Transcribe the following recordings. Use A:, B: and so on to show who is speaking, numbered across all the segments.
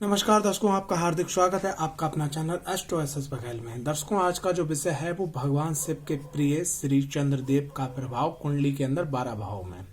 A: नमस्कार दर्शकों, आपका हार्दिक स्वागत है आपका अपना चैनल एस्ट्रो एसएस बघेल में। दर्शकों, आज का जो विषय है वो भगवान शिव के प्रिय श्री चंद्रदेव का प्रभाव कुंडली के अंदर 12 भाव में।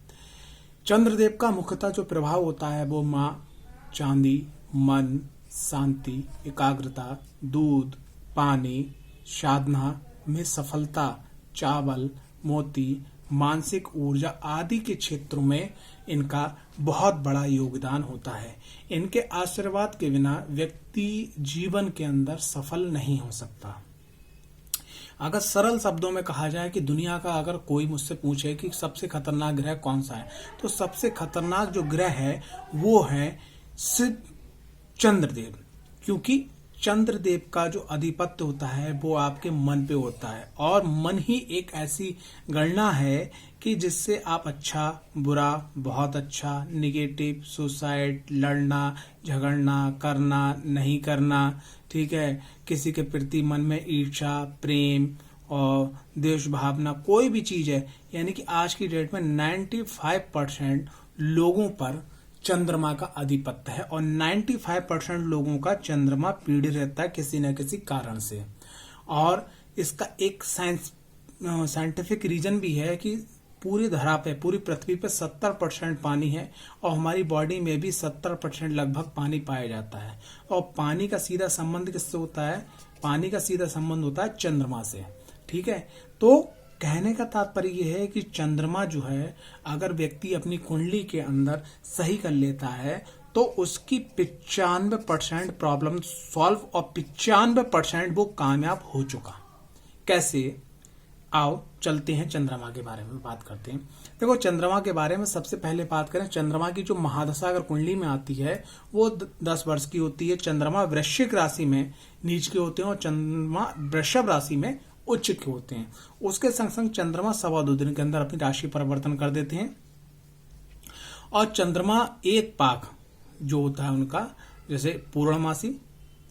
A: चंद्रदेव का मुख्यतः जो प्रभाव होता है वो माँ, चांदी, मन, शांति, एकाग्रता, दूध, पानी, साधना में सफलता, चावल, मोती, मानसिक ऊर्जा आदि के क्षेत्रों में इनका बहुत बड़ा योगदान होता है। इनके आशीर्वाद के बिना व्यक्ति जीवन के अंदर सफल नहीं हो सकता। अगर सरल शब्दों में कहा जाए कि दुनिया का अगर कोई मुझसे पूछे कि सबसे खतरनाक ग्रह कौन सा है, तो सबसे खतरनाक जो ग्रह है वो है शिव चंद्रदेव। क्योंकि चंद्रदेव का जो अधिपत्य होता है वो आपके मन पे होता है, और मन ही एक ऐसी गणना है कि जिससे आप अच्छा, बुरा, बहुत अच्छा, निगेटिव, सुसाइड, लड़ना, झगड़ना, करना, नहीं करना, ठीक है, किसी के प्रति मन में ईर्ष्या, प्रेम और देश भावना, कोई भी चीज है। यानी कि आज की डेट में 95% लोगों पर चंद्रमा का आधिपत्य है, और 95% लोगों का चंद्रमा पीड़ित रहता है किसी न किसी कारण से। और इसका एक साइंटिफिक रीजन भी है कि पूरी धरा पे, पूरी पृथ्वी पे 70% पानी है, और हमारी बॉडी में भी 70% लगभग पानी पाया जाता है। और पानी का सीधा संबंध किससे होता है? पानी का सीधा संबंध होता है चंद्रमा से। ठीक है, तो कहने का तात्पर्य यह है कि चंद्रमा जो है, अगर व्यक्ति अपनी कुंडली के अंदर सही कर लेता है तो उसकी 95% प्रॉब्लम सॉल्व, और 95% वो कामयाब हो चुका। कैसे? आओ चलते हैं चंद्रमा के बारे में बात करते हैं। देखो, चंद्रमा के बारे में सबसे पहले बात करें, चंद्रमा की जो महादशा अगर कुंडली में आती है वो 10 वर्ष की होती है। चंद्रमा वृश्चिक राशि में नीच के होते हैं और चंद्रमा वृषभ राशि में उच्च के होते हैं। उसके संग संग चंद्रमा 2.25 दिन के अंदर अपनी राशि परिवर्तन कर देते हैं। और चंद्रमा एक पाक जो होता है उनका, जैसे पूर्णमासी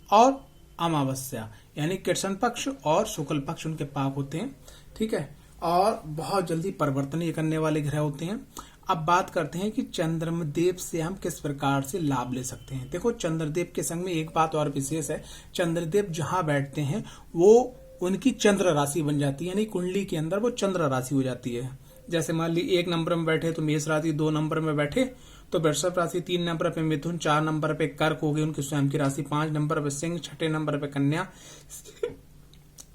A: और अमावस्या, यानी कृष्ण पक्ष और शुक्ल पक्ष उनके पाक होते हैं। ठीक है, और बहुत जल्दी परिवर्तन ये करने वाले ग्रह होते हैं। अब बात करते हैं कि चंद्रदेव से हम किस प्रकार से लाभ ले सकते हैं। देखो, चंद्रदेव के संग में एक बात और विशेष है, चंद्रदेव जहां बैठते हैं वो उनकी चंद्र राशि बन जाती है, यानी कुंडली के अंदर वो चंद्र राशि हो जाती है। जैसे मान ली 1 नंबर में बैठे तो मेष राशि, 2 नंबर में बैठे तो वृषभ राशि, 3 नंबर पे मिथुन, 4 नंबर पे कर्क हो गई उनकी स्वयं की राशि, 5 नंबर पे सिंह, 6 नंबर पे कन्या,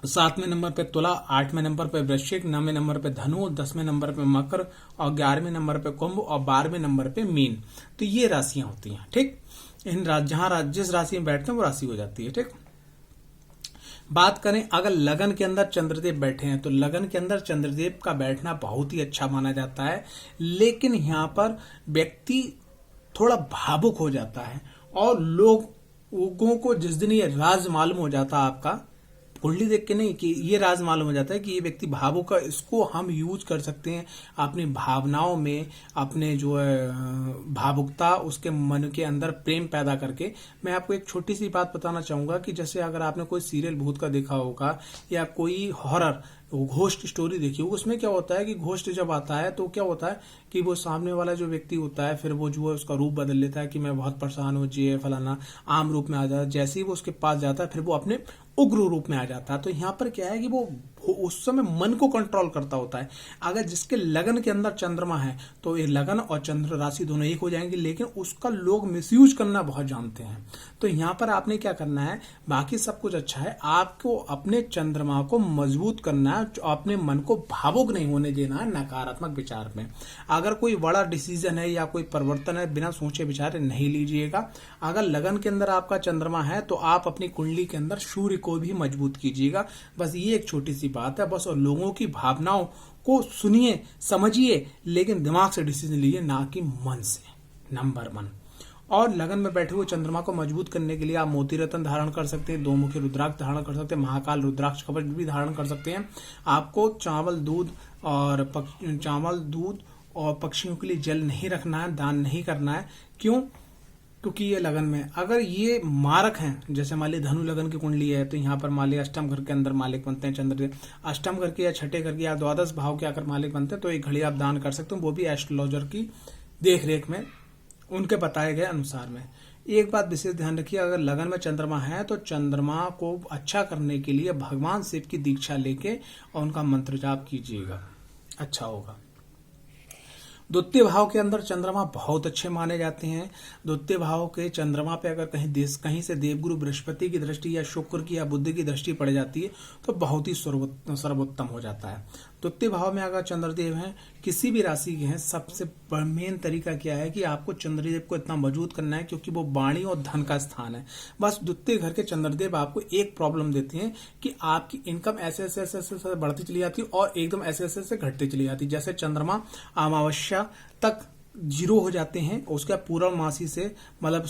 A: 7वें नंबर पे तुला, 8वें नंबर पे वृश्चिक, 9वें नंबर पे धनु, 10वें नंबर पे मकर, और 11वें नंबर पे कुंभ, और 12वें नंबर पे मीन। तो ये राशियां होती हैं। ठीक, इन जहां जिस राशि में बैठते हैं वो राशि हो जाती है। ठीक, बात करें अगर लगन के अंदर चंद्रदेव बैठे हैं तो लगन के अंदर चंद्रदेव का बैठना बहुत ही अच्छा माना जाता है। लेकिन यहाँ पर व्यक्ति थोड़ा भावुक हो जाता है, और लोगों को जिस दिन ये राज मालूम हो जाता है, आपका कुंडली देख के नहीं, कि ये राज मालूम हो जाता है कि ये व्यक्ति भावुक है, इसको हम यूज कर सकते हैं अपनी भावनाओं में, अपने जो है भावुकता, उसके मन के अंदर प्रेम पैदा करके। मैं आपको एक छोटी सी बात बताना चाहूंगा कि जैसे अगर आपने कोई सीरियल भूत का देखा होगा या कोई हॉरर घोस्ट स्टोरी देखी होगी, उसमें क्या होता है कि घोस्ट जब आता है तो क्या होता है कि वो सामने वाला जो व्यक्ति होता है फिर वो जो है उसका रूप बदल लेता है कि मैं बहुत परेशान हूँ जी, फलाना, आम रूप में आ जाता है। जैसे ही वो उसके पास जाता है फिर वो अपने उग्र रूप में आ जाता है। तो यहाँ पर क्या है कि वो उस समय मन को कंट्रोल करता होता है। अगर जिसके लगन के अंदर चंद्रमा है तो ये लगन और चंद्र राशि दोनों एक हो जाएंगे, लेकिन उसका लोग मिसयूज करना बहुत जानते हैं। तो यहाँ पर आपने क्या करना है, बाकी सब कुछ अच्छा है, आपको अपने चंद्रमा को मजबूत करना है, अपने मन को भावुक नहीं होने देना है नकारात्मक विचार में। अगर कोई बड़ा डिसीजन है या कोई परिवर्तन है, बिना सोचे विचारे नहीं लीजिएगा। अगर लगन के अंदर आपका चंद्रमा है तो आप अपनी कुंडली के अंदर सूर्य को भी मजबूत कीजिएगा। बस ये एक छोटी सी बात है, बस। और लोगों की भावनाओं को सुनिए, समझिए, लेकिन दिमाग से डिसीजन लीजिए, ना कि मन से। नंबर 1। और लगन में बैठे हुए चंद्रमा को मजबूत करने के लिए आप मोती रत्न धारण कर सकते हैं, 2 मुखी रुद्राक्ष धारण कर सकते हैं, महाकाल रुद्राक्ष कवच भी धारण कर सकते हैं। आपको चावल दूध और पक्षियों के लिए जल नहीं रखना है, दान नहीं करना है। क्यों? क्योंकि ये लगन में अगर ये मारक हैं, जैसे मान ली धनु लगन की कुंडली है तो यहाँ पर मान ली अष्टम घर के अंदर मालिक बनते हैं चंद्रदेव। अष्टम घर के या छठे घर के या 12 भाव के आकर मालिक बनते हैं, तो एक घड़ी आप दान कर सकते हो, वो भी एस्ट्रोलॉजर की देख रेख में, उनके बताए गए अनुसार में। एक बात विशेष ध्यान रखिए, अगर लगन में चंद्रमा है तो चंद्रमा को अच्छा करने के लिए भगवान शिव की दीक्षा लेके और उनका मंत्र जाप कीजिएगा, अच्छा होगा। द्वितीय भाव के अंदर चंद्रमा बहुत अच्छे माने जाते हैं। द्वितीय भाव के चंद्रमा पे अगर कहीं से देवगुरु बृहस्पति की दृष्टि या शुक्र की या बुध की दृष्टि पड़ जाती है तो बहुत ही सर्वोत्तम हो जाता है। द्वितीय भाव में अगर चंद्रदेव हैं, किसी भी राशि के हैं, सबसे मेन तरीका क्या है कि आपको चंद्रदेव को इतना मजबूत करना है क्योंकि वो वाणी और धन का स्थान है। बस द्वितीय घर के चंद्रदेव आपको एक प्रॉब्लम देते हैं कि आपकी इनकम ऐसे ऐसे ऐसे ऐसे बढ़ती चली जाती है और एकदम ऐसे ऐसे ऐसे घटती चली जाती है। जैसे चंद्रमा अमावस्या तक 0 हो जाते हैं, उसके बाद पूर्णमासी से मतलब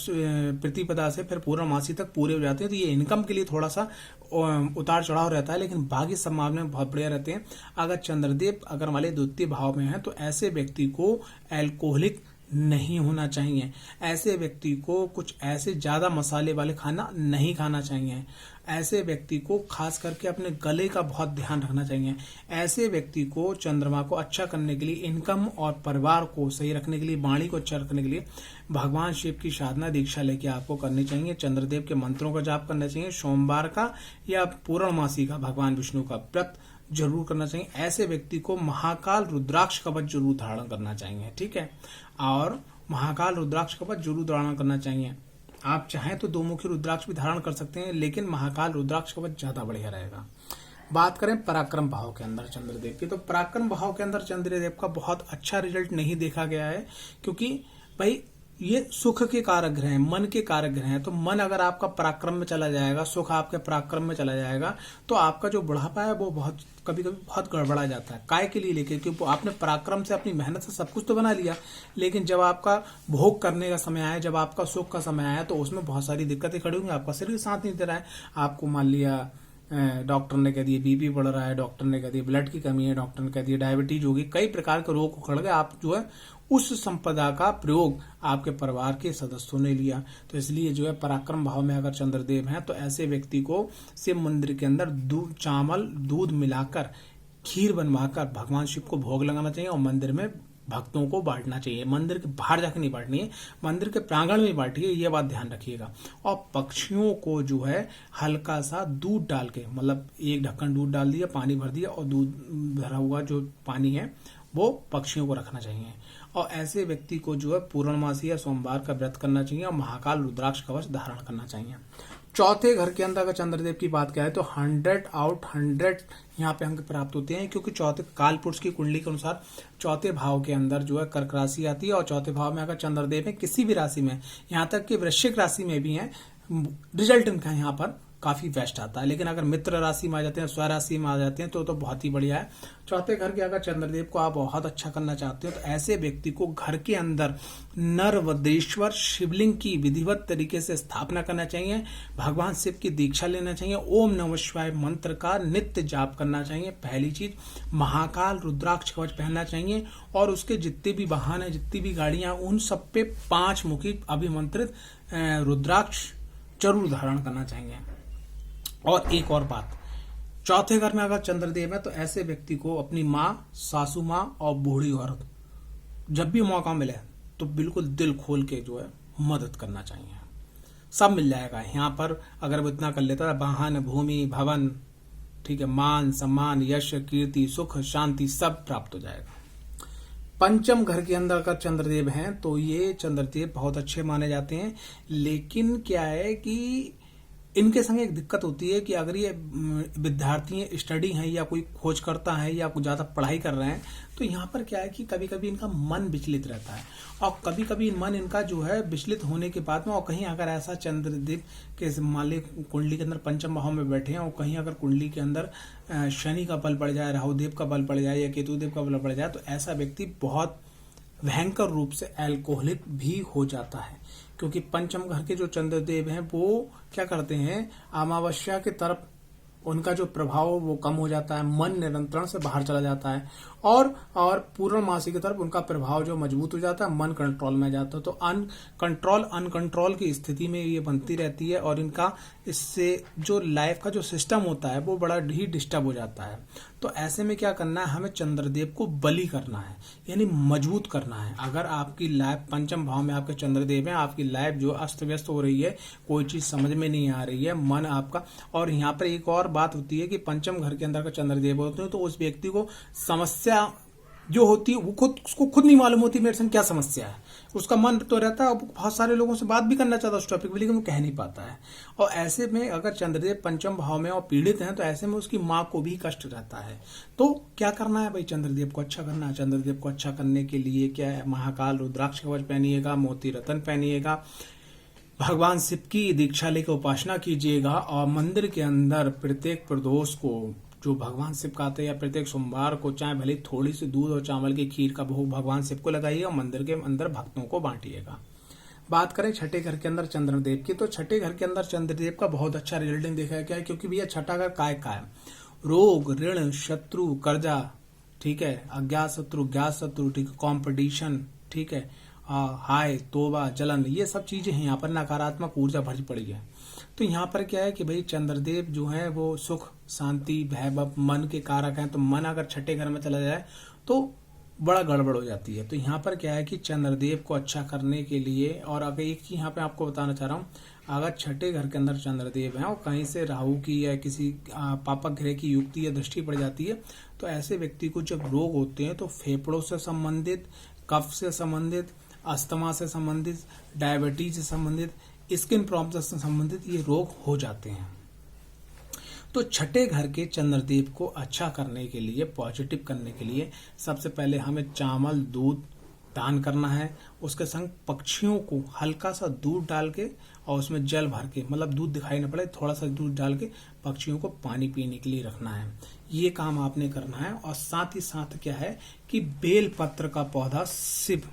A: प्रतिपदा से फिर पूर्णमासी तक पूरे हो जाते हैं, तो ये इनकम के लिए थोड़ा सा उतार चढ़ाव रहता है, लेकिन बाकी सब मामले में बहुत बढ़िया रहते हैं। अगर चंद्रदेव अगर वाले द्वितीय भाव में है तो ऐसे व्यक्ति को एल्कोहलिक नहीं होना चाहिए, ऐसे व्यक्ति को कुछ ऐसे ज्यादा मसाले वाले खाना नहीं खाना चाहिए, ऐसे व्यक्ति को खास करके अपने गले का बहुत ध्यान रखना चाहिए। ऐसे व्यक्ति को चंद्रमा को अच्छा करने के लिए, इनकम और परिवार को सही रखने के लिए, वाणी को अच्छा रखने के लिए भगवान शिव की साधना दीक्षा लेके आपको करनी चाहिए। चंद्रदेव के मंत्रों का जाप करना चाहिए। सोमवार का या पूर्णमासी का भगवान विष्णु का व्रत जरूर करना चाहिए। ऐसे व्यक्ति को महाकाल रुद्राक्ष कवच जरूर धारण करना चाहिए, ठीक है, और महाकाल रुद्राक्ष कवच जरूर धारण करना चाहिए। आप चाहें तो 2 मुखी रुद्राक्ष भी धारण कर सकते हैं, लेकिन महाकाल रुद्राक्ष कवच ज्यादा बढ़िया रहेगा। बात करें पराक्रम भाव के अंदर चंद्रदेव की, तो पराक्रम भाव के अंदर चंद्रदेव का बहुत अच्छा रिजल्ट नहीं देखा गया है, क्योंकि भाई ये सुख के कारक ग्रह हैं, मन के कारक ग्रह हैं। तो मन अगर आपका पराक्रम में चला जाएगा, सुख आपके पराक्रम में चला जाएगा, तो आपका जो बुढ़ापा है वो बहुत कभी कभी बहुत गड़बड़ा जाता है। काय के लिए लेके, क्योंकि आपने पराक्रम से अपनी मेहनत से सब कुछ तो बना लिया, लेकिन जब आपका भोग करने का समय आया, जब आपका सुख का समय आया, तो उसमें बहुत सारी दिक्कतें खड़ी होंगी। आपका शरीर साथ नहीं दे रहा है, आपको मान लिया डॉक्टर ने कह दिया बीपी बढ़ रहा है, डॉक्टर ने कह दिया ब्लड की कमी है, डॉक्टर ने कह दिया डायबिटीज होगी, कई प्रकार के रोग उखड़ गए। आप जो है उस संपदा का प्रयोग आपके परिवार के सदस्यों ने लिया। तो इसलिए जो है पराक्रम भाव में अगर चंद्रदेव हैं तो ऐसे व्यक्ति को शिव मंदिर के अंदर चावल दूध मिलाकर खीर बनवाकर भगवान शिव को भोग लगाना चाहिए और मंदिर में भक्तों को बांटना चाहिए। मंदिर के बाहर जाकर नहीं बांटनी है, मंदिर के प्रांगण में बांटिए, ये बात ध्यान रखिएगा। और पक्षियों को जो है हल्का सा दूध डाल के, मतलब 1 ढक्कन दूध डाल दिया, पानी भर दिया और दूध भरा हुआ जो पानी है वो पक्षियों को रखना चाहिए। और ऐसे व्यक्ति को जो है पूर्णमासी या सोमवार का व्रत करना चाहिए और महाकाल रुद्राक्ष कवच धारण करना चाहिए। चौथे घर के अंदर अगर चंद्रदेव की बात करें तो 100 आउट 100 यहाँ पे अंक प्राप्त होते हैं, क्योंकि चौथे काल पुरुष की कुंडली के अनुसार चौथे भाव के अंदर जो है कर्क राशि आती है, और चौथे भाव में अगर चंद्रदेव है किसी भी राशि में, यहाँ तक कि वृश्चिक राशि में भी है, रिजल्ट इनका यहाँ पर काफी बेस्ट आता है। लेकिन अगर मित्र राशि में आ जाते हैं, स्व राशि में आ जाते हैं तो बहुत ही बढ़िया है। चौथे घर के अगर चंद्रदेव को आप बहुत अच्छा करना चाहते हो तो ऐसे व्यक्ति को घर के अंदर नरवदेश्वर शिवलिंग की विधिवत तरीके से स्थापना करना चाहिए, भगवान शिव की दीक्षा लेना चाहिए, ओम नमः शिवाय मंत्र का नित्य जाप करना चाहिए। पहली चीज, महाकाल रुद्राक्ष कवच पहनना चाहिए, और उसके जितने भी वाहन है, जितनी भी गाड़ियां, उन सब पे 5 मुखी अभिमंत्रित रुद्राक्ष जरूर धारण करना चाहिए। और एक और बात, चौथे घर में अगर चंद्रदेव है तो ऐसे व्यक्ति को अपनी माँ, सासू माँ और बूढ़ी औरत जब भी मौका मिले तो बिल्कुल दिल खोल के जो है मदद करना चाहिए। सब मिल जाएगा यहाँ पर अगर वो इतना कर लेता है, वाहन, भूमि, भवन, ठीक है, मान सम्मान, यश, कीर्ति, सुख, शांति सब प्राप्त हो जाएगा। पंचम घर के अंदर अगर चंद्रदेव हैं तो ये चंद्रदेव बहुत अच्छे माने जाते हैं, लेकिन क्या है कि इनके संग एक दिक्कत होती है कि अगर ये विद्यार्थी स्टडी हैं या कोई खोज करता है या कुछ ज्यादा पढ़ाई कर रहे हैं तो यहाँ पर क्या है कि कभी कभी इनका मन विचलित रहता है, और कभी कभी मन इनका जो है विचलित होने के बाद में, और कहीं अगर ऐसा चंद्रदेव के मान ली कुंडली के अंदर पंचम भाव में बैठे हैं और कहीं अगर कुंडली के अंदर शनि का बल पड़ जाए, राहुदेव का बल पड़ जाए या केतुदेव का बल पड़ जाए, तो ऐसा व्यक्ति बहुत भयंकर रूप से एल्कोहलिक भी हो जाता है। क्योंकि पंचम घर के जो चंद्रदेव हैं वो क्या करते हैं, अमावस्या की तरफ उनका जो प्रभाव वो कम हो जाता है, मन नियंत्रण से बाहर चला जाता है और पूर्णमासी की तरफ उनका प्रभाव जो मजबूत हो जाता है, मन कंट्रोल में आ जाता है। तो अनकंट्रोल की स्थिति में ये बनती रहती है और इनका इससे जो लाइफ का जो सिस्टम होता है वो बड़ा ही डिस्टर्ब हो जाता है। तो ऐसे में क्या करना है, हमें चंद्रदेव को बली करना है, यानी मजबूत करना है। अगर आपकी लाइफ पंचम भाव में आपके चंद्रदेव है, आपकी लाइफ जो अस्त व्यस्त हो रही है, कोई चीज समझ में नहीं आ रही है, मन आपका, और यहाँ पर एक और बात होती है कि पंचम घर के अंदर का चंद्रदेव होते हैं तो उस व्यक्ति को समस्या जो होती है वो उसको खुद नहीं मालूम होती मेरे संग क्या समस्या है। उसका मन तो रहता है, बहुत सारे लोगों से बात भी करना चाहता है उस टॉपिक पे, लेकिन वो कह नहीं पाता है। और ऐसे में अगर चंद्रदेव पंचम भाव में और पीड़ित हैं तो ऐसे में उसकी माँ को भी कष्ट रहता है। तो क्या करना है भाई, चंद्रदेव को अच्छा करना है। चंद्रदेव को अच्छा करने के लिए क्या है, महाकाल रुद्राक्ष कवच पहनिएगा, मोती रतन पहनिएगा, भगवान शिव की दीक्षा लेकर उपासना कीजिएगा और मंदिर के अंदर प्रत्येक प्रदोष को जो भगवान शिव का आते हैं या प्रत्येक सोमवार को चाहे भले थोड़ी सी दूध और चावल की खीर का भोग भगवान शिव को लगाइएगा और मंदिर के अंदर भक्तों को बांटिएगा। बात करें छठे घर के अंदर चंद्रदेव की, तो छठे घर के अंदर चंद्रदेव का बहुत अच्छा रिजल्टिंग देखा गया है, क्योंकि भैया छठा घर काय का है, रोग ऋण शत्रु कर्जा, ठीक है, अज्ञात शत्रु ज्ञात शत्रु, ठीक है, कॉम्पिटिशन, ठीक है, हाय तोबा जलन, ये सब चीजें हैं यहाँ पर, नकारात्मक ऊर्जा भरी पड़ी है। तो यहाँ पर क्या है कि भाई चंद्रदेव जो है वो सुख शांति वैभव मन के कारक हैं। तो मन अगर छठे घर में चला जाए तो बड़ा गड़बड़ हो जाती है। तो यहाँ पर क्या है कि चंद्रदेव को अच्छा करने के लिए, और अगर एक चीज यहाँ पे आपको बताना चाह रहा हूँ, अगर छठे घर के अंदर चंद्रदेव है और कहीं से राहु की या किसी पापक ग्रह की युक्ति या दृष्टि पड़ जाती है तो ऐसे व्यक्ति को जब रोग होते हैं तो फेफड़ों से संबंधित, कफ से संबंधित, अस्थमा से संबंधित, डायबिटीज से संबंधित, स्किन प्रॉब्लम से संबंधित ये रोग हो जाते हैं। तो छठे घर के चंद्रदेव को अच्छा करने के लिए, पॉजिटिव करने के लिए सबसे पहले हमें चावल दूध दान करना है। उसके संग पक्षियों को हल्का सा दूध डाल के और उसमें जल भर के, मतलब दूध दिखाई न पड़े, थोड़ा सा दूध डाल के पक्षियों को पानी पीने के लिए रखना है। ये काम आपने करना है। और साथ ही साथ क्या है कि बेल पत्र का पौधा शिव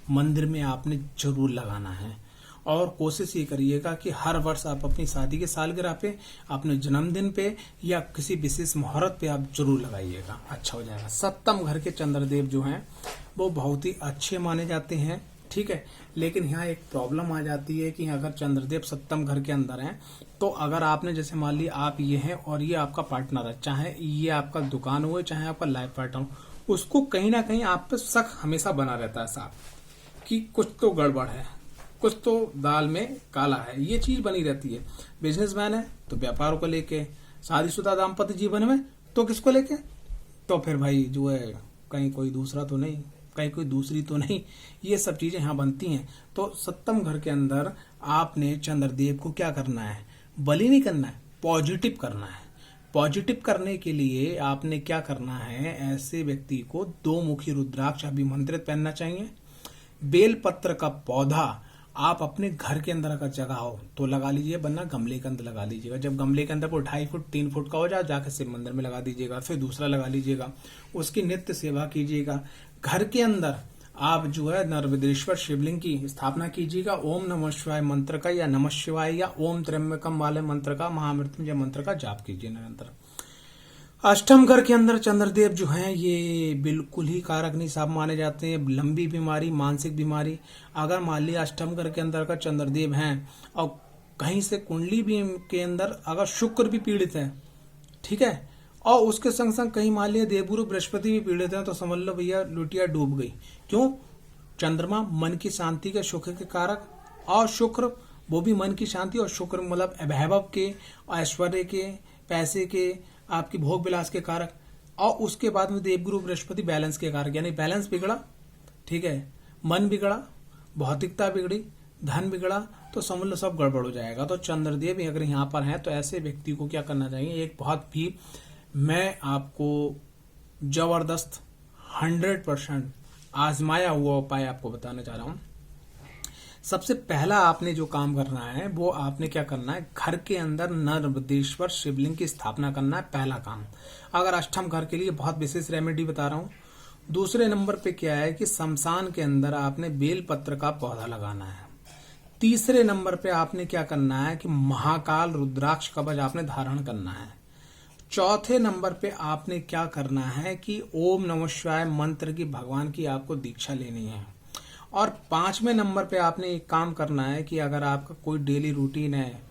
A: मंदिर में आपने जरूर लगाना है। और कोशिश ये करिएगा कि हर वर्ष आप अपनी शादी के सालगिरह पे, अपने जन्मदिन पे या किसी विशेष मुहूर्त पे आप जरूर लगाइएगा, अच्छा हो जाएगा। सप्तम घर के चंद्रदेव जो हैं वो बहुत ही अच्छे माने जाते हैं, ठीक है। लेकिन यहाँ एक प्रॉब्लम आ जाती है कि अगर चंद्रदेव सप्तम घर के अंदर हैं तो अगर आपने जैसे मान ली आप ये हैं और ये आपका पार्टनर है, चाहे ये आपका दुकान हो चाहे आपका लाइफ पार्टनर हो, उसको कहीं ना कहीं आप पे शक हमेशा बना रहता है साहब कि कुछ तो गड़बड़ है, कुछ तो दाल में काला है, ये चीज बनी रहती है। बिजनेसमैन है तो व्यापार को लेके, शादीशुदा दाम्पत्य जीवन में तो किसको लेके, तो फिर भाई जो है कहीं कोई दूसरा तो नहीं, कहीं कोई दूसरी तो नहीं, ये सब चीजें यहाँ बनती हैं। तो सप्तम घर के अंदर आपने चंद्रदेव को क्या करना है, बलि नहीं करना है, पॉजिटिव करना है। पॉजिटिव करने के लिए आपने क्या करना है, ऐसे व्यक्ति को 2 मुखी रुद्राक्ष अभिमंत्रित पहनना चाहिए। बेल पत्र का पौधा आप अपने घर के अंदर अगर जगह हो तो लगा लीजिए, वरना गमले के अंदर लगा लीजिएगा। जब गमले के अंदर वो 2.5 फुट 3 फुट का हो जाए जाकर शिव मंदिर में लगा दीजिएगा, फिर दूसरा लगा लीजिएगा, उसकी नित्य सेवा कीजिएगा। घर के अंदर आप जो है नर्मदेश्वर शिवलिंग की स्थापना कीजिएगा। ओम नमः शिवाय मंत्र का या नमः शिवाय या ओम त्र्यंबकम वाले मंत्र का, महामृत्युंजय मंत्र का जाप कीजिए निरंतर। अष्टम घर के अंदर चंद्रदेव जो हैं ये बिल्कुल ही कारक नहीं साहब माने जाते हैं। लंबी बीमारी, मानसिक बीमारी, अगर मान लिया अष्टम घर के अंदर का चंद्रदेव हैं और कहीं से कुंडली भी के अंदर अगर शुक्र भी पीड़ित है, ठीक है, और उसके संग संग कहीं मान लिया देवगुरु बृहस्पति भी पीड़ित है, तो समझ लो भैया लुटिया डूब गई। क्यों, चंद्रमा मन की शांति के, सुख के कारक, और शुक्र वो भी मन की शांति, और शुक्र मतलब वैभव के, ऐश्वर्य के, पैसे के, आपकी भोग विलास के कारक, और उसके बाद में देवगुरु बृहस्पति बैलेंस के कारक। यानी बैलेंस बिगड़ा, ठीक है, मन बिगड़ा, भौतिकता बिगड़ी, धन बिगड़ा, तो समझ लो सब गड़बड़ हो जाएगा। तो चंद्रदेव अगर यहाँ पर हैं तो ऐसे व्यक्ति को क्या करना चाहिए, एक बहुत भी मैं आपको जबरदस्त 100% आजमाया हुआ उपाय आपको बताने जा रहा हूं। सबसे पहला आपने जो काम करना है वो आपने क्या करना है, घर के अंदर नर्मदेश्वर शिवलिंग की स्थापना करना है, पहला काम। अगर अष्टम घर के लिए बहुत विशेष रेमेडी बता रहा हूं। दूसरे नंबर पे क्या है कि शमशान के अंदर आपने बेल पत्र का पौधा लगाना है। तीसरे नंबर पे आपने क्या करना है कि महाकाल रुद्राक्ष कवच आपने धारण करना है। चौथे नंबर पे आपने क्या करना है कि ओम नमः शिवाय मंत्र की भगवान की आपको दीक्षा लेनी है। और 5वें नंबर पे आपने एक काम करना है कि अगर आपका कोई डेली रूटीन है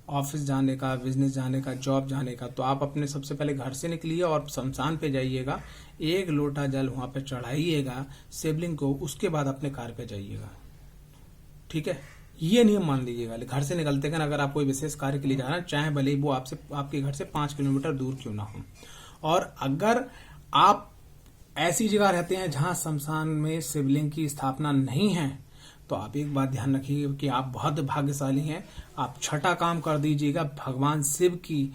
A: ऑफिस जाने का, बिजनेस जाने का, जॉब जाने का, तो आप अपने सबसे पहले घर से निकलिए और शमशान पे जाइएगा, 1 लोटा जल वहां पे चढ़ाइएगा शिवलिंग को, उसके बाद अपने कार पे जाइएगा। ठीक है, ये नियम मान लीजिएगा। घर से निकलते हैं अगर आप कोई विशेष कार्य के लिए जा रहे हैं, चाहे भले ही वो आपसे आपके घर से 5 किलोमीटर दूर क्यों ना हो। और अगर आप ऐसी जगह रहते हैं जहां शमशान में शिवलिंग की स्थापना नहीं है, तो आप एक बात ध्यान रखिए कि आप बहुत भाग्यशाली हैं। आप छठा काम कर दीजिएगा, भगवान शिव की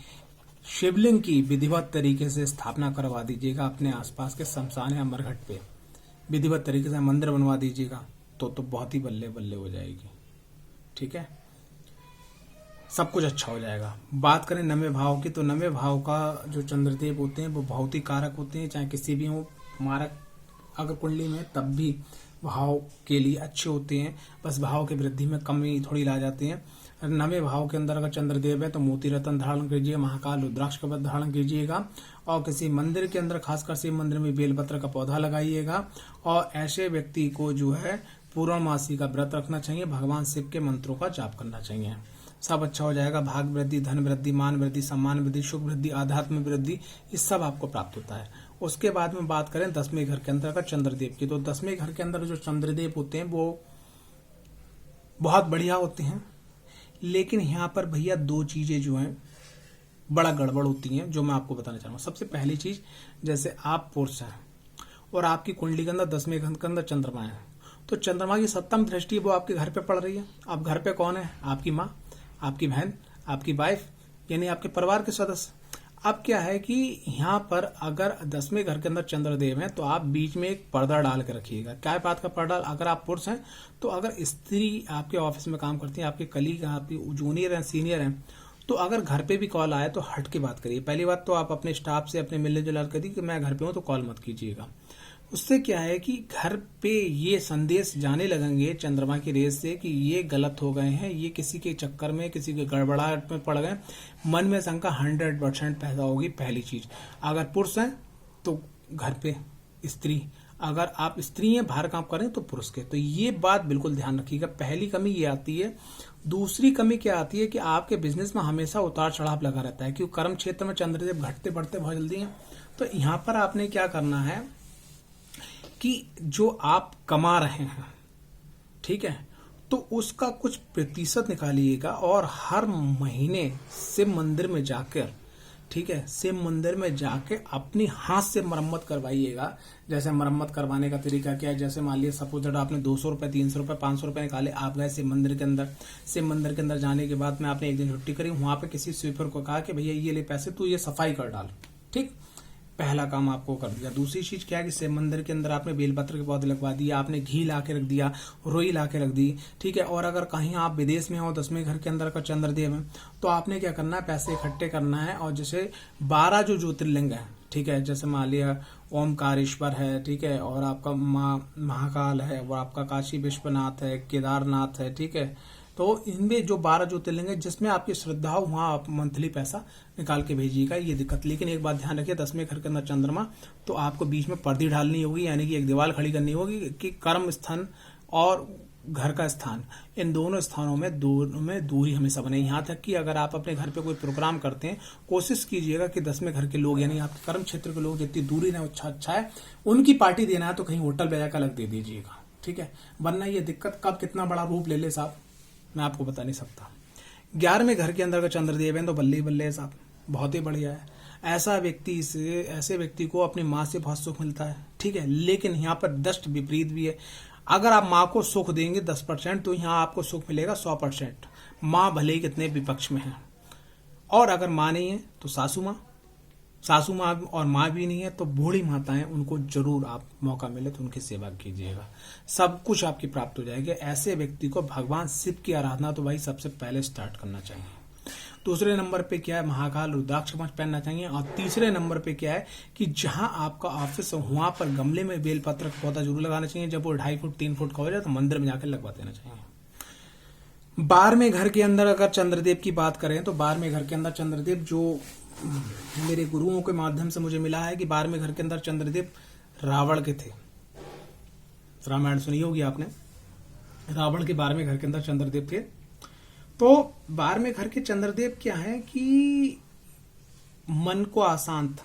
A: शिवलिंग की विधिवत तरीके से स्थापना करवा दीजिएगा अपने आसपास के शमशान या मरघट पे, विधिवत तरीके से मंदिर बनवा दीजिएगा, तो बहुत ही बल्ले बल्ले हो जाएगी। ठीक है, सब कुछ अच्छा हो जाएगा। बात करें नवें भाव की, तो नवें भाव का जो चंद्रदेव होते हैं वो बहुत ही कारक होते हैं, चाहे किसी भी हो मारक अगर कुंडली में, तब भी भाव के लिए अच्छे होते हैं। बस भाव की वृद्धि में कमी थोड़ी ला जाती है। नवें भाव के अंदर अगर चंद्रदेव है तो मोती रत्न धारण कीजिए, महाकाल रुद्राक्ष कवच धारण कीजिएगा, और किसी मंदिर के अंदर खासकर शिव मंदिर में बेलपत्र का पौधा लगाइएगा। और ऐसे व्यक्ति को जो है पूर्णमासी का व्रत रखना चाहिए, भगवान शिव के मंत्रों का जाप करना चाहिए। सब अच्छा हो जाएगा। भाग वृद्धि, धन वृद्धि, मान वृद्धि, सम्मान वृद्धि, सुख वृद्धि, आध्यात्म वृद्धि, ये सब आपको प्राप्त होता है। उसके बाद में बात करें 10वें घर के अंदर का चंद्रदेव की, तो 10वें घर के अंदर जो चंद्रदेव होते हैं वो बहुत बढ़िया होते हैं। लेकिन यहाँ पर भैया 2 चीजें जो हैं बड़ा गड़बड़ होती हैं, जो मैं आपको बताना चाहूंगा। सबसे पहली चीज, जैसे आप पुरुष हैं और आपकी कुंडली के अंदर 10वें घर के अंदर चंद्रमा है, तो चंद्रमा की 7वीं दृष्टि वो आपके घर पे पड़ रही है। अब घर पे कौन है? आपकी माँ, आपकी बहन, आपकी वाइफ, यानी आपके परिवार के सदस्य। अब क्या है कि यहाँ पर अगर 10वें घर के अंदर चंद्रदेव हैं तो आप बीच में एक पर्दा डाल के रखिएगा। क्या बात का पर्दा? अगर आप पुरुष हैं तो अगर स्त्री आपके ऑफिस में काम करती है, आपके कलीग, आपकी जूनियर हैं, सीनियर हैं, तो अगर घर पे भी कॉल आए तो हट के बात करिए। पहली बात तो आप अपने स्टाफ से अपने मिलने जुलने करिए कि मैं घर पे हूँ तो कॉल मत कीजिएगा। उससे क्या है कि घर पे ये संदेश जाने लगेंगे चंद्रमा की रेस से कि ये गलत हो गए हैं, ये किसी के चक्कर में, किसी के गड़बड़ाहट में पड़ गए। मन में शंका 100% पैदा होगी। पहली चीज, अगर पुरुष हैं तो घर पे स्त्री, अगर आप स्त्री हैं बाहर काम करें तो पुरुष के, तो ये बात बिल्कुल ध्यान रखिएगा। पहली कमी ये आती है। दूसरी कमी क्या आती है कि आपके बिजनेस में हमेशा उतार चढ़ाव लगा रहता है, क्योंकि कर्म क्षेत्र में चंद्रदेव घटते बढ़ते बहुत जल्दी हैं। तो यहाँ पर आपने क्या करना है कि जो आप कमा रहे हैं, ठीक है, तो उसका कुछ प्रतिशत निकालिएगा और हर महीने शिव मंदिर में जाकर, ठीक है, शिव मंदिर में जाके अपनी हाथ से मरम्मत करवाइएगा। जैसे मरम्मत करवाने का तरीका क्या है? जैसे मान लिया सपोज दैट आपने 200 रुपए, 300 रुपए, 500 रुपए निकाले, आप गए शिव मंदिर के अंदर। शिव मंदिर के अंदर जाने के बाद में आपने एक दिन छुट्टी करी, वहां पे किसी स्वीपर को कहा कि भैया ये ले पैसे, तू ये सफाई कर डाल। ठीक, पहला काम आपको कर दिया। दूसरी चीज क्या है कि शिव मंदिर के अंदर आपने बेलपत्र के पौधे लगवा दिया, आपने घी ला के रख दिया, रोई ला के रख दी। ठीक है, और अगर कहीं आप विदेश में हो, 10वें घर के अंदर का चंद्रदेव है, तो आपने क्या करना है? पैसे इकट्ठे करना है। और जैसे 12 जो ज्योतिर्लिंग है, ठीक है, जैसे मान लिया ओमकारेश्वर है, ठीक है, और आपका महाकाल है, और आपका काशी विश्वनाथ है, केदारनाथ है, ठीक है, तो इनमें जो 12 ज्योतिर्लिंग है जिसमें आपकी श्रद्धा हो, वहां आप मंथली पैसा निकाल के भेजिएगा। ये दिक्कत। लेकिन एक बात ध्यान रखिए, 10वें घर के अंदर चंद्रमा, तो आपको बीच में पर्दी ढालनी होगी, यानी कि एक दीवार खड़ी करनी होगी कि कर्म स्थान और घर का स्थान, इन दोनों स्थानों में दूरी हमेशा बने। यहाँ तक कि अगर आप अपने घर पे कोई प्रोग्राम करते हैं, कोशिश कीजिएगा कि 10वें घर के लोग, यानी आपके कर्म क्षेत्र के लोग, जितनी दूरी रहे अच्छा है। उनकी पार्टी देना है तो कहीं होटल बजा का अलग दे दीजिएगा। ठीक है, वरना ये दिक्कत कब कितना बड़ा रूप ले ले साहब, मैं आपको बता नहीं सकता। 11वें घर के अंदर का चंद्रदेव है तो बल्ले बल्ले साहब, बहुत ही बढ़िया है। ऐसे व्यक्ति को अपनी माँ से बहुत सुख मिलता है। ठीक है, लेकिन यहाँ पर दष्ट विपरीत भी है। अगर आप माँ को सुख देंगे 10%, तो यहाँ आपको सुख मिलेगा 100%। माँ भले ही कितने विपक्ष में है। और अगर माँ नहीं है तो सासू माँ और माँ भी नहीं है तो बूढ़ी माताएं, उनको जरूर आप मौका मिले तो उनकी सेवा कीजिएगा, सब कुछ आपकी प्राप्त हो जाएगी। ऐसे व्यक्ति को भगवान शिव की आराधना तो भाई सबसे पहले स्टार्ट करना चाहिए। दूसरे नंबर पे क्या है? महाकाल रुद्राक्ष कवच पहनना चाहिए। और तीसरे नंबर पे क्या है कि जहां आपका ऑफिस है वहां पर गमले में बेलपत्र का पौधा जरूर लगाना चाहिए। जब वो 2.5 फुट 3 फुट का हो जाए तो मंदिर में जाकर लगवा देना चाहिए। 12वें घर के अंदर अगर चंद्रदेव की बात करें तो 12वें घर के अंदर चंद्रदेव जो मेरे गुरुओं के माध्यम से मुझे मिला है कि 12वें घर के अंदर चंद्रदेव रावण के थे। रामायण सुनी होगी आपने, रावण के 12वें घर के अंदर चंद्रदेव थे। तो 12वें घर के चंद्रदेव क्या है कि मन को अशांत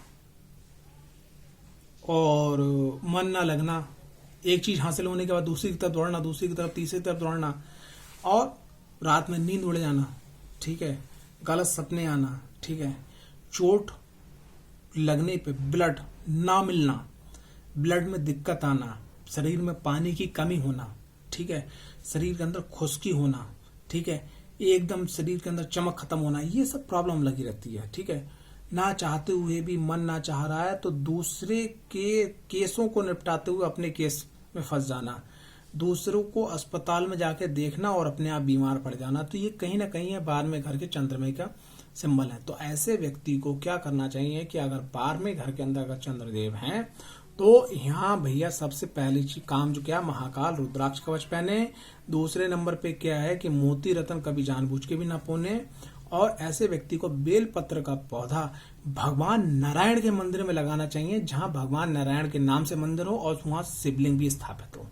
A: और मन ना लगना, एक चीज हासिल होने के बाद दूसरी की तरफ दौड़ना, दूसरी की तरफ, तीसरी की तरफ दौड़ना, और रात में नींद उड़ जाना, ठीक है, गलत सपने आना, ठीक है, चोट लगने पे ब्लड ना मिलना, ब्लड में दिक्कत आना, शरीर में पानी की कमी होना, ठीक है, शरीर के अंदर खुश्की होना, ठीक है, एकदम शरीर के अंदर चमक खत्म होना, ये सब प्रॉब्लम लगी रहती है, ठीक है। ना चाहते हुए भी मन ना चाह रहा है तो दूसरे के केसों को निपटाते हुए अपने केस में फंस जाना, दूसरों को अस्पताल में जाके देखना और अपने आप बीमार पड़ जाना। तो ये कहीं ना कहीं है 12वें घर के चंद्रमा का सिंबल है। तो ऐसे व्यक्ति को क्या करना चाहिए कि अगर 12वें घर के अंदर अगर चंद्रदेव हैं तो यहाँ भैया सबसे पहले काम जो क्या, महाकाल रुद्राक्ष कवच पहने। दूसरे नंबर पे क्या है कि मोती रत्न कभी जानबूझ के भी ना पहने। और ऐसे व्यक्ति को बेल पत्र का पौधा भगवान नारायण के मंदिर में लगाना चाहिए, जहां भगवान नारायण के नाम से मंदिर हो और वहां शिवलिंग भी स्थापित हो,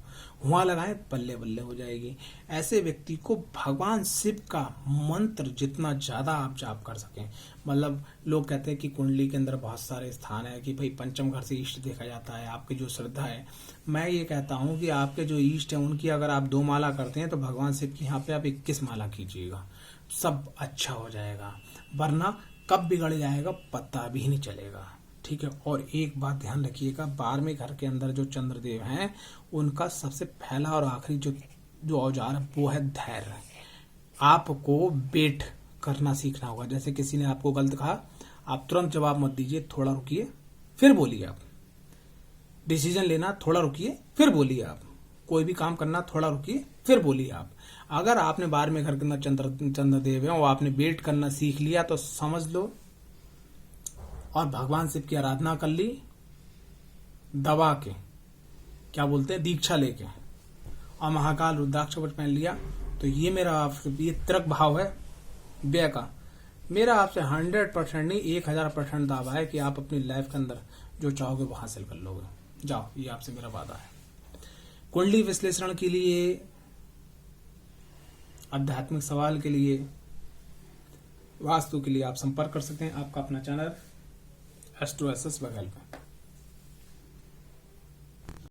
A: वहां लगाएं, बल्ले बल्ले हो जाएगी। ऐसे व्यक्ति को भगवान शिव का मंत्र जितना ज्यादा आप जाप कर सकें, मतलब लोग कहते हैं कि कुंडली के अंदर बहुत सारे स्थान है कि भाई पंचम घर से इष्ट देखा जाता है, आपकी जो श्रद्धा है। मैं ये कहता हूँ कि आपके जो इष्ट है उनकी अगर आप 2 माला करते हैं तो भगवान शिव की यहाँ पे आप 21 माला कीजिएगा, सब अच्छा हो जाएगा, वरना कब बिगड़ जाएगा पता भी नहीं चलेगा, ठीक है। और एक बात ध्यान रखिएगा, 12वें घर के अंदर जो चंद्रदेव हैं उनका सबसे पहला और आखिरी जो औजार है वो है धैर्य। आपको वेट करना सीखना होगा। जैसे किसी ने आपको गलत कहा, आप तुरंत जवाब मत दीजिए, थोड़ा रुकिए फिर बोलिए। आप डिसीजन लेना, थोड़ा रुकिए फिर बोलिए। आप कोई भी काम करना, थोड़ा रुकिए फिर बोलिए। आप अगर आपने 12वें घर के अंदर चंद्रदेव है और आपने वेट करना सीख लिया तो समझ लो, और भगवान शिव की आराधना कर ली, दबा के, क्या बोलते हैं, दीक्षा लेके, और महाकाल रुद्राक्ष कवच पहन लिया, तो ये मेरा आपसे, ये तिरक भाव है व्यय का, मेरा आपसे 100% नहीं 1000% दावा है कि आप अपनी लाइफ के अंदर जो चाहोगे वो हासिल कर लोगे। जाओ, ये आपसे मेरा वादा है। कुंडली विश्लेषण के लिए, आध्यात्मिक सवाल के लिए, वास्तु के लिए आप संपर्क कर सकते हैं। आपका अपना चैनल एस्ट्रो एसएस बघेल पे।